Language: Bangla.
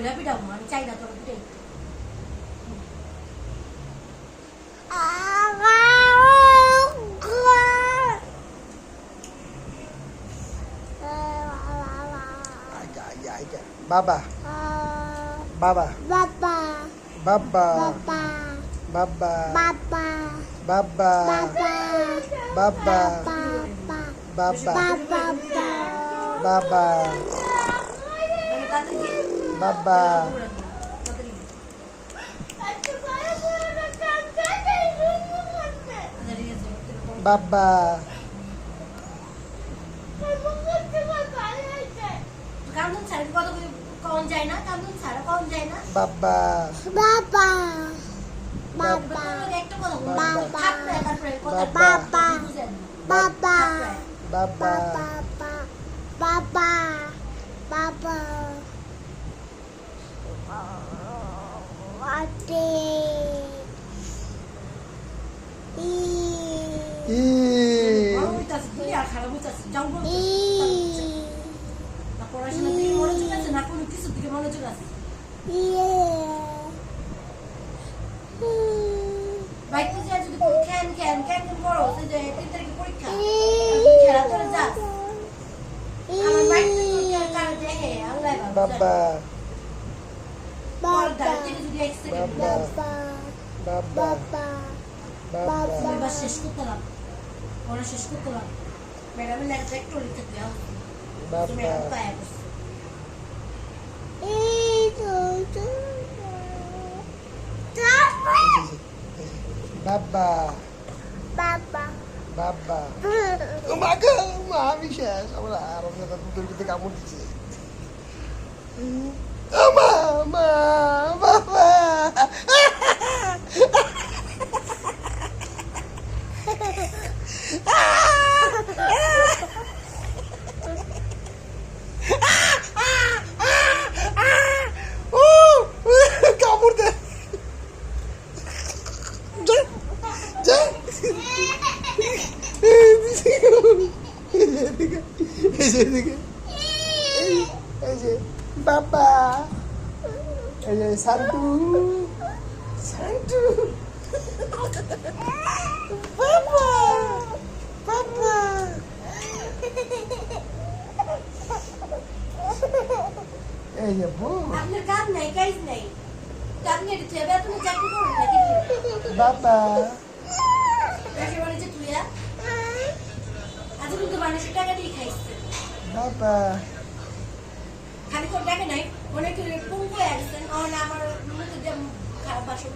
ধইরা পিটাও আমি চাই না তোর পিটাই Baba. Baba. Baba. Baba. Baba. Baba. Baba. Baba. Baba. Baba. Baba. Baba. কান্দন ছাড়া কত কম যায় না কান্দন ছাড়া কম যায় না Baba. Baba. বাবা একটা কথা বল থাকবে তারপরে কথা Baba. Baba. Baba. Baba. Baba. Ate. বড় হইতাছে তুই আর খারাপ হইতাছে যাও বল না পড়াশোনা দিকে মনোযোগ আছে না কোনো কিছু দিকে মনোযোগ আছে বাইতে যা যদি ক্যান করো সে যে 3 তারিখে পরীক্ষা খেলা করে যাস আমার বাইতে তো কার দেখে আল্লাহ Baba. পর্দা থেকে যদি এক সেকেন্ড Baba. Baba. সিলেবাস শেষ করতে লাগ পড়া শেষ করতে লাগ ম্যাডামের লেখা একটু লিখতে দাও তুমি Baba. এখন পায় বসে Baba. Baba. Baba. Umaga, mami siya. Wala araw na natutulog kita kamu di sini. Mama, Baba. Kabur deh. Jangan. Baba. Santu. Santu. Baba. Baba. Bu. আপনার কাজ নাই কাজ নাই তো আপনি এটা তুই এবার তুমি চাকরি করবেন নাকি Baba. দেখে বলে যে তুই আজ কিন্তু মানুষের টাকা দিয়ে খাইছে Baba. খালি তোর টাকা নাই অনেক পঙ্গু হয়ে গেছেন আমার মুখে যে খারাপ বাসন